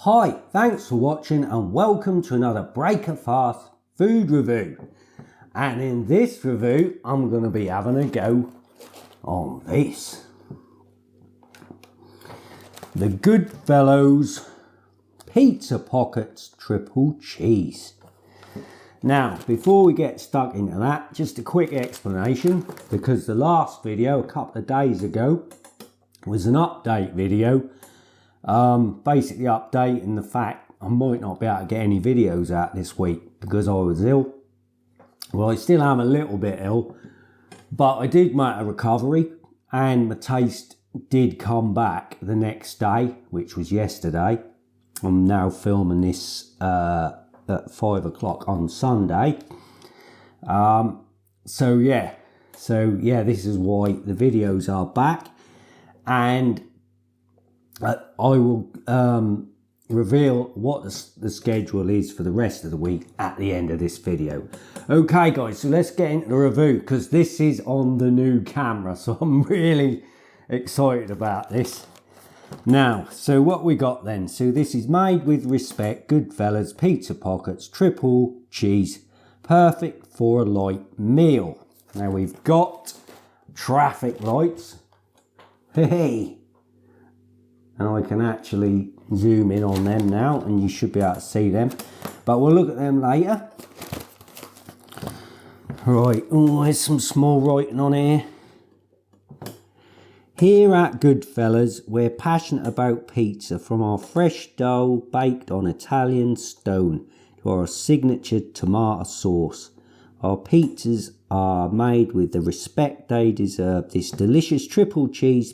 Hi, thanks for watching and welcome to another Breaker Fast food review. And in this review, I'm going to be having a go on this. The Goodfella's Pizza Pockets Triple Cheese. Now, before we get stuck into that, just a quick explanation, because the last video a couple of days ago was an update video. Basically updating the fact I might not be able to get any videos out this week because I was ill. Well, I still am a little bit ill, but I did make a recovery and my taste did come back the next day, which was yesterday. I'm now filming this at 5 o'clock on Sunday. So yeah, this is why the videos are back, and I will reveal what the schedule is for the rest of the week at the end of this video. Okay guys, so let's get into the review because this is on the new camera, so I'm really excited about this. Now, so what we got then? So this is made with respect, Goodfella's Pizza Pockets Triple Cheese, perfect for a light meal. Now we've got traffic lights. Hey. And I can actually zoom in on them now and you should be able to see them, but we'll look at them later. Right, oh, there's some small writing on here. Here at Goodfella's, we're passionate about pizza, from our fresh dough baked on Italian stone to our signature tomato sauce. Our pizzas are made with the respect they deserve. This delicious triple cheese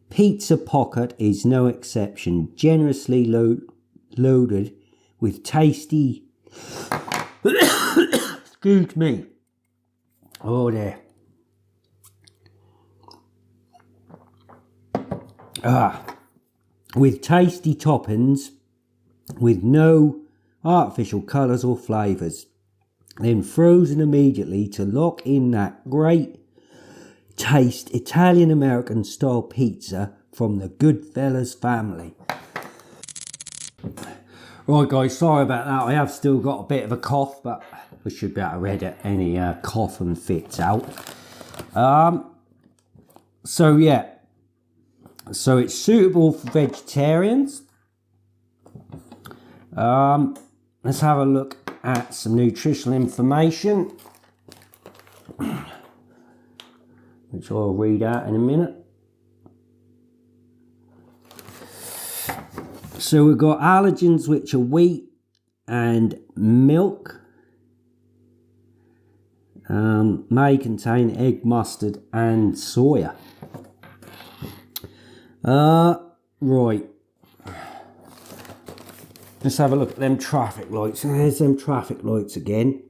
Pizza Pocket is no exception, generously loaded with tasty excuse me, oh there, with tasty toppings with no artificial colours or flavours, then frozen immediately to lock in that great taste Italian American style pizza from the Goodfella's family. Right guys, sorry about that. I have still got a bit of a cough, but I should be able to edit any cough and fits out. So yeah, so it's suitable for vegetarians. Let's have a look at some nutritional information, which I'll read out in a minute. So we've got allergens, which are wheat and milk. May contain egg, mustard and soya. Right. Let's have a look at them traffic lights. There's them traffic lights again.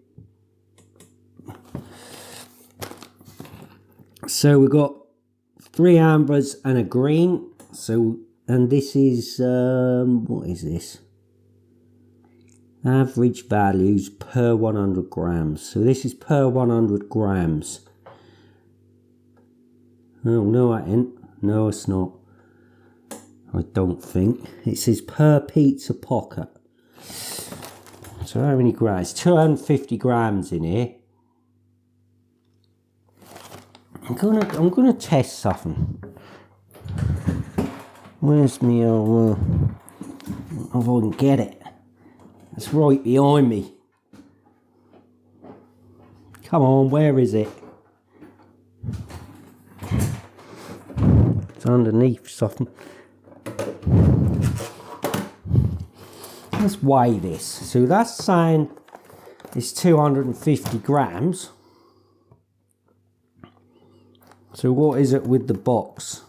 So we've got 3 ambers and a green. So, and this is, what is this? Average values per 100 grams. So this is per 100 grams. Oh, no, I ain't. No, it's not. I don't think. It says per pizza pocket. So how many grams? 250 grams in here. I'm gonna test something. Where's me? If I can get it. It's right behind me. Come on, where is it? It's underneath something. Let's weigh this. So that's saying it's 250 grams. So what is it with the box?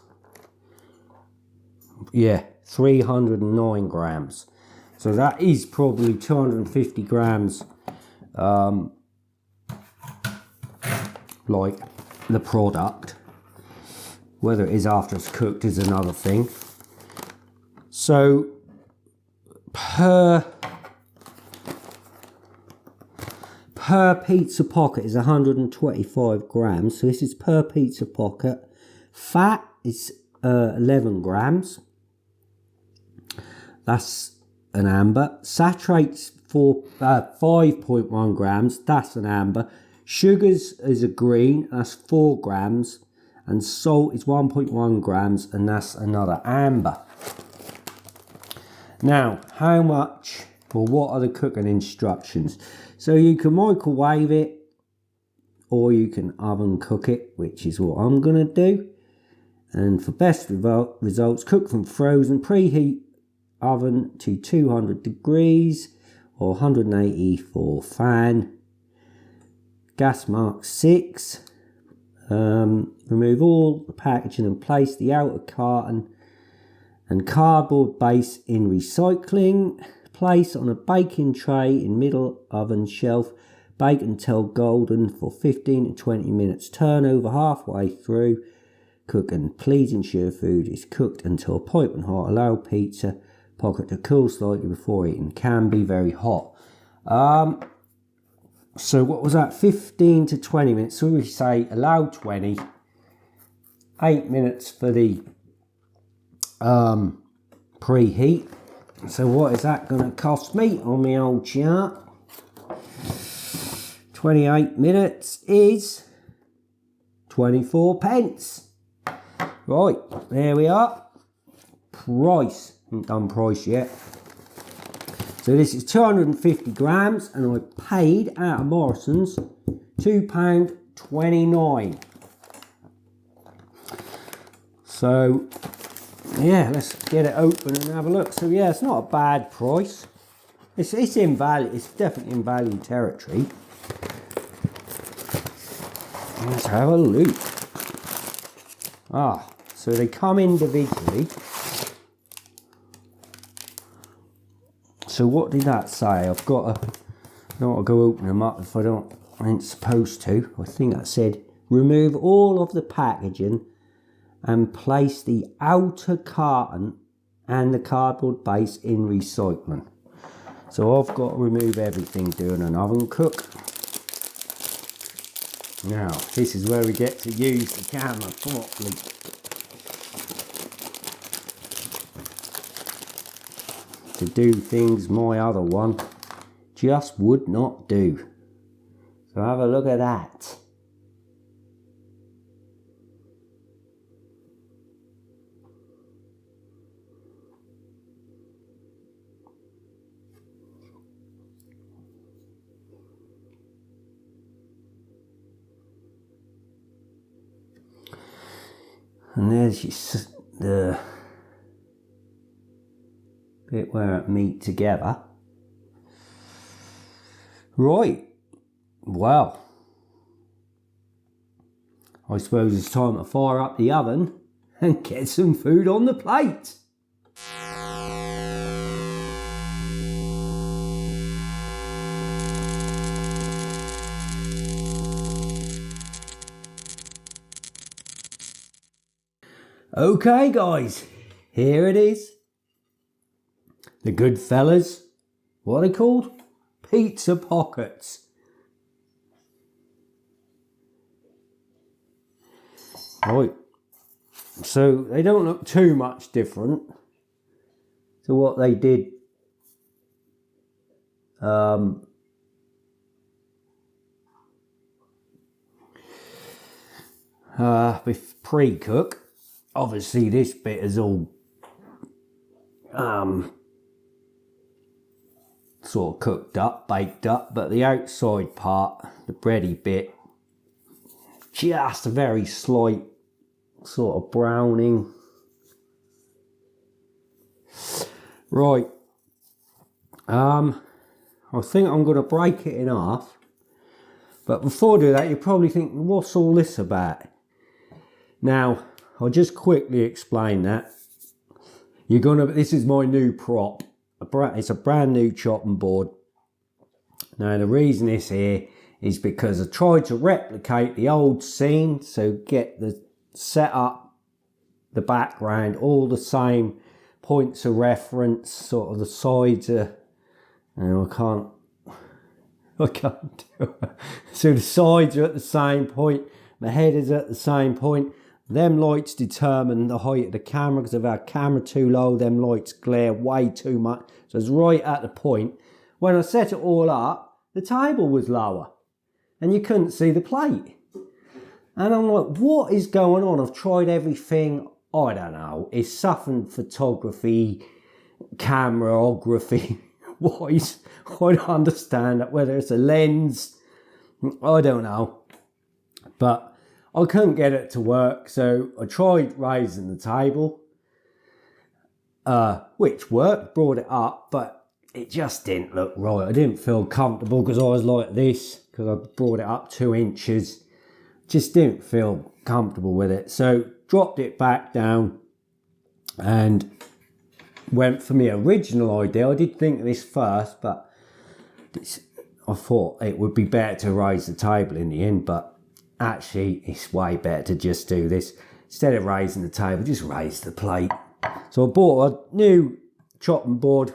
Yeah, 309 grams. So that is probably 250 grams, like the product. Whether it is after it's cooked is another thing. So per pizza pocket is 125 grams. So this is per pizza pocket. Fat is 11 grams. that's an amber. Saturates for 5.1 grams, that's an amber. Sugars is a green, that's 4 grams. And salt is 1.1 grams, and that's another amber. Now, how much, or what are the cooking instructions? So you can microwave it, or you can oven cook it, which is what I'm going to do. And for best results, cook from frozen, preheat oven to 200 degrees or 180 for fan. Gas mark 6. Remove all the packaging and place the outer carton and cardboard base in recycling. Place on a baking tray in middle oven shelf. Bake until golden for 15 to 20 minutes. Turn over halfway through. Cook, and please ensure food is cooked until piping hot. Allow pizza pocket to cool slightly before eating. Can be very hot. So what was that? 15 to 20 minutes. So we say allow 20. 8 minutes for the preheat. So what is that going to cost me on my old chart? 28 minutes is 24 pence. Right, there we are. Price. Haven't done price yet. So this is 250 grams, and I paid out of Morrison's £2.29. So yeah, let's get it open and have a look. So yeah, it's not a bad price. It's in value. It's definitely in value territory. Let's have a look. So they come individually. So what did that say? I've got to, I don't want to go open them up if I ain't supposed to. I think that said remove all of the packaging and place the outer carton and the cardboard base in recycling. So I've got to remove everything doing an oven cook. Now this is where we get to use the camera properly. To do things my other one just would not do. So have a look at that. And there's the bit where it meet together. Right, well, I suppose it's time to fire up the oven and get some food on the plate. Okay guys, here it is. The Goodfellas, what are they called? Pizza pockets. Right, so they don't look too much different to what they did with pre-cook. Obviously this bit is all sort of cooked up, baked up, but the outside part, the bready bit, just a very slight sort of browning. Right, I think I'm going to break it in half, but before I do that, you're probably thinking, what's all this about? Now, I'll just quickly explain that. This is my new prop. It's a brand new chopping board. Now the reason it's here is because I tried to replicate the old scene, so get the setup, the background, all the same points of reference, sort of the sides are, I can't do it. So the sides are at the same point, the head is at the same point, Them lights determine the height of the camera, because if our camera too low, them lights glare way too much. So it's right at the point. When I set it all up, the table was lower and you couldn't see the plate. And I'm like, what is going on? I've tried everything. I don't know. It's something photography, cameraography wise. I don't understand that, whether it's a lens. I don't know. But I couldn't get it to work. So I tried raising the table, which worked, brought it up, but it just didn't look right. I didn't feel comfortable because I was like this, because I brought it up 2 inches. Just didn't feel comfortable with it. So dropped it back down and went for my original idea. I did think of this first, but I thought it would be better to raise the table in the end, but actually it's way better to just do this. Instead of raising the table, just raise the plate. So I bought a new chopping board,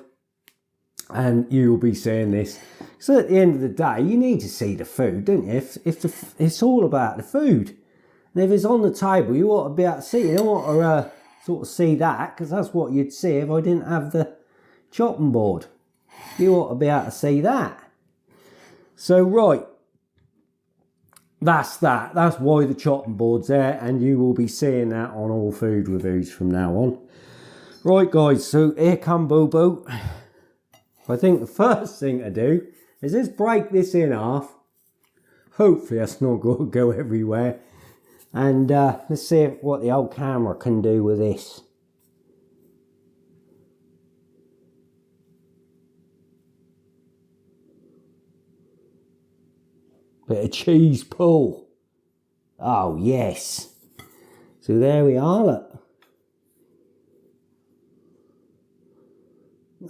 and you will be seeing this. So at the end of the day, you need to see the food, don't you? If it's all about the food. And if it's on the table, you ought to be able to see it. You don't want to sort of see that, because that's what you'd see if I didn't have the chopping board. You ought to be able to see that. So right, that's that. That's why the chopping board's there, and you will be seeing that on all food reviews from now on. Right guys, so here come Boo Boo. I think the first thing to do is just break this in half. Hopefully that's not going to go everywhere. And let's see what the old camera can do with this. Bit of cheese pull. Oh yes. So there we are, look.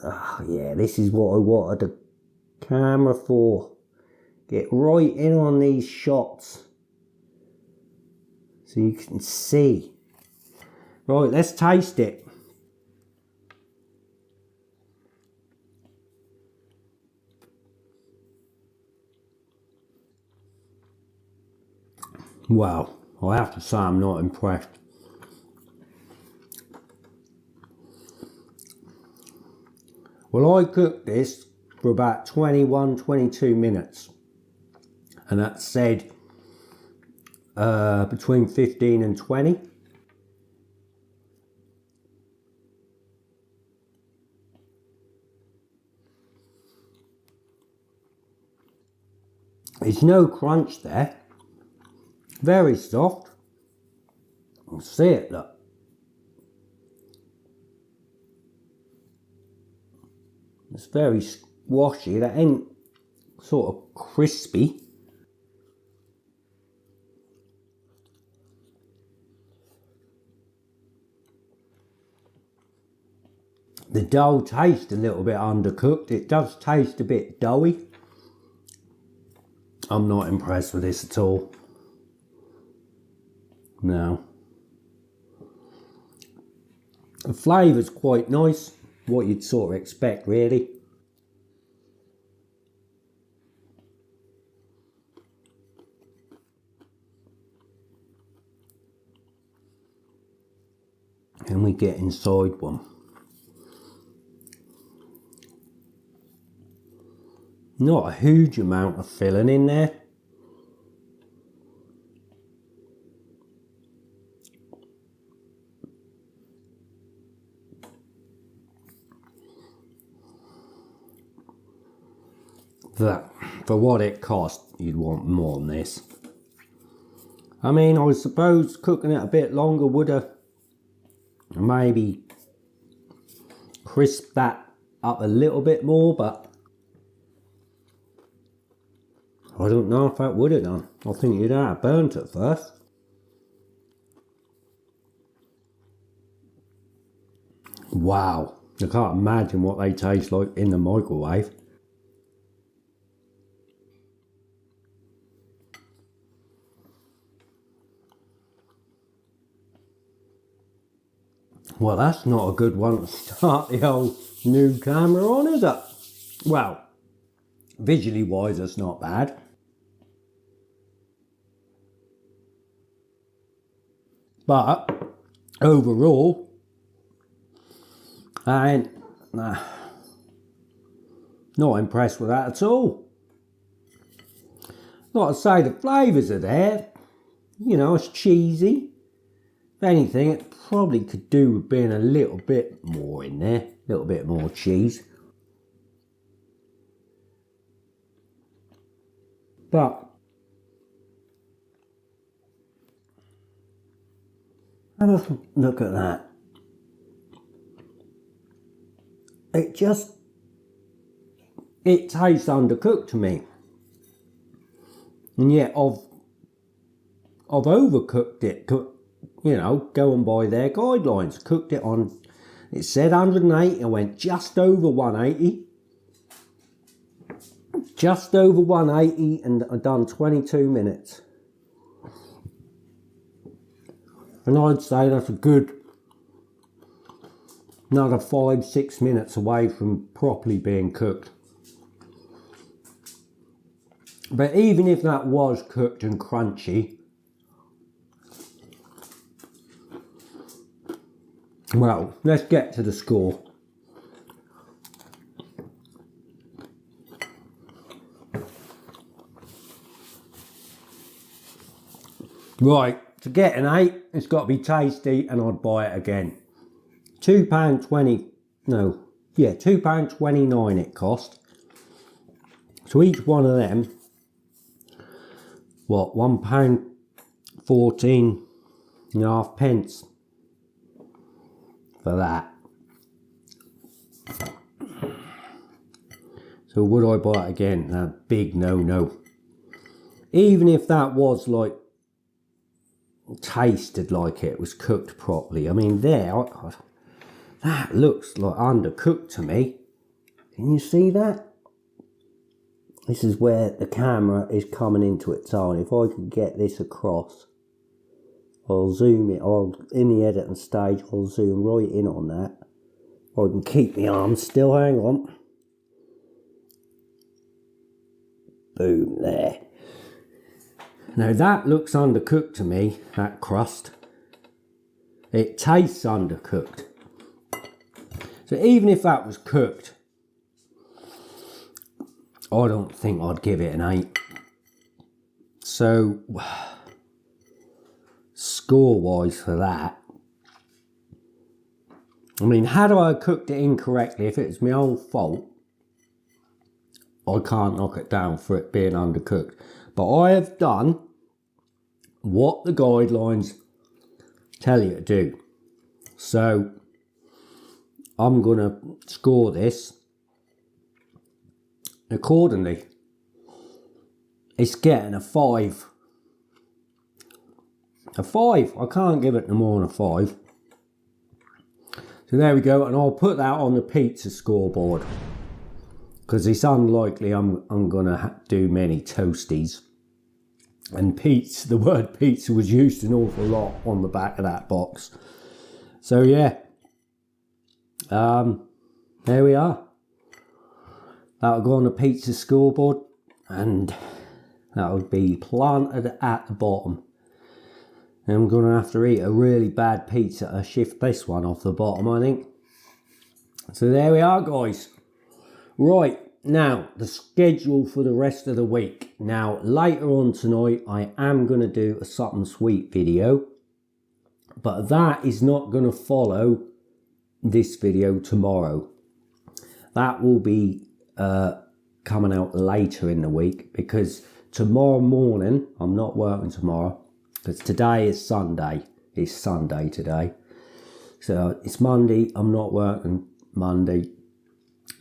Oh yeah, this is what I wanted the camera for. Get right in on these shots so you can see. Right, let's taste it. Wow, I have to say I'm not impressed. Well, I cooked this for about 21-22 minutes, and that said between 15 and 20. There's no crunch there. Very soft. I'll see it, look. It's very squashy. That ain't sort of crispy. The dough tastes a little bit undercooked. It does taste a bit doughy. I'm not impressed with this at all. No. The flavour's quite nice. What you'd sort of expect, really. And we get inside one. Not a huge amount of filling in there. For what it cost, you'd want more than this. I mean, I suppose cooking it a bit longer would have maybe crisped that up a little bit more, but I don't know if that would have done. I think you'd have burnt it first. Wow, I can't imagine what they taste like in the microwave. Well, that's not a good one to start the old new camera on, is it? Well, visually wise, it's not bad. But overall, and not impressed with that at all. Like I say, the flavours are there. You know, it's cheesy. If anything, it probably could do with being a little bit more in there. A little bit more cheese. But have a look at that. It tastes undercooked to me. And yet I've overcooked it, you know, going by their guidelines. Cooked it on, it said 180, I went just over 180. Just over 180 and I've done 22 minutes. And I'd say that's a good another 5-6 minutes away from properly being cooked. But even if that was cooked and crunchy, well, let's get to the score. Right, to get an 8, it's got to be tasty and I'd buy it again. £2.20, no, yeah, £2.29 it cost. So each one of them, what, £1.14.5 pence for that. So would I buy it again? A big no. Even if that was like, tasted like it was cooked properly. I mean, that looks like undercooked to me. Can you see that? This is where the camera is coming into its own. If I could get this across, I'll zoom it. In the editing stage, I'll zoom right in on that. I can keep my arms still. Hang on. Boom, there. Now that looks undercooked to me, that crust. It tastes undercooked. So even if that was cooked, I don't think I'd give it an 8. So, score-wise for that, I mean, had I cooked it incorrectly, if it was my own fault, I can't knock it down for it being undercooked. But I have done what the guidelines tell you to do. So I'm going to score this accordingly. It's getting a 5. A 5. I can't give it no more than a 5. So there we go, and I'll put that on the pizza scoreboard. Because it's unlikely I'm going to do many toasties. And pizza, the word pizza was used an awful lot on the back of that box. So yeah, there we are. That'll go on the pizza scoreboard and that'll be planted at the bottom. And I'm going to have to eat a really bad pizza to shift this one off the bottom, I think. So there we are, guys. Right, now the schedule for the rest of the week. Now later on tonight I am going to do a something sweet video, but that is not going to follow this video tomorrow. That will be coming out later in the week, because tomorrow morning I'm not working tomorrow, because today is Sunday. It's Sunday today, so it's Monday. I'm not working Monday.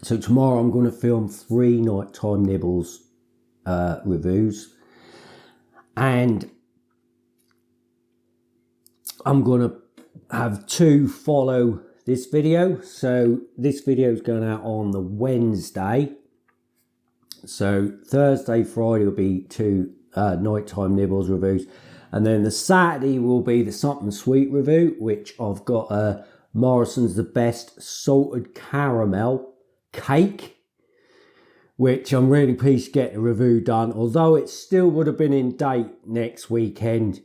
So tomorrow I'm going to film 3 Nighttime Nibbles reviews, and I'm going to have 2 follow this video. So this video is going out on the Wednesday. So Thursday, Friday will be 2 Nighttime Nibbles reviews, and then the Saturday will be the Something Sweet review, which I've got Morrison's The Best Salted Caramel Cake, which I'm really pleased to get the review done, although it still would have been in date next weekend.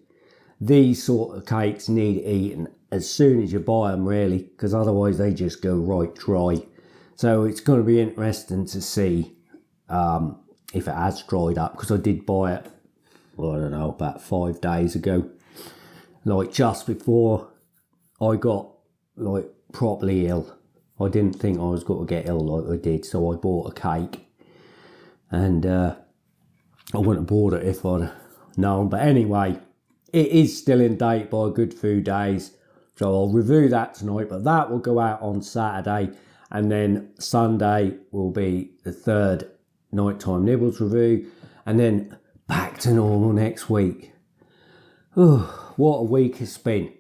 these sort of cakes need eating as soon as you buy them, really, because otherwise they just go right dry. So it's going to be interesting to see if it has dried up, because I did buy it, well, I don't know, about 5 days ago, like just before I got like properly ill. I didn't think I was going to get ill like I did, so I bought a cake, and I wouldn't have bought it if I'd known. But anyway, it is still in date by a good few days, so I'll review that tonight, but that will go out on Saturday, and then Sunday will be the third nighttime nibbles review, and then back to normal next week. Oh, what a week it's been.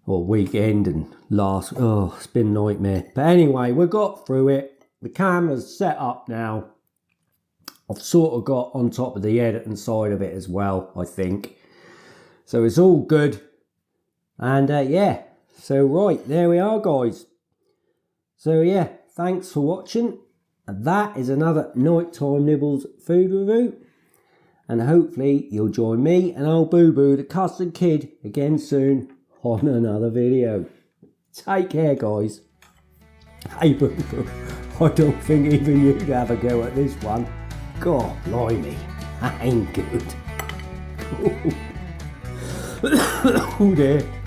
Or weekend and it's been a nightmare. But anyway, we got through it. The camera's set up now. I've sort of got on top of the editing side of it as well, I think. So it's all good. And yeah, so right, there we are, guys. So yeah, thanks for watching. And that is another Nighttime Nibbles food review. And hopefully you'll join me and old Boo Boo, the custard kid, again soon on another video. Take care, guys. Hey Boo Boo, I don't think even you'd have a go at this one. God blimey, that ain't good. Oh dear.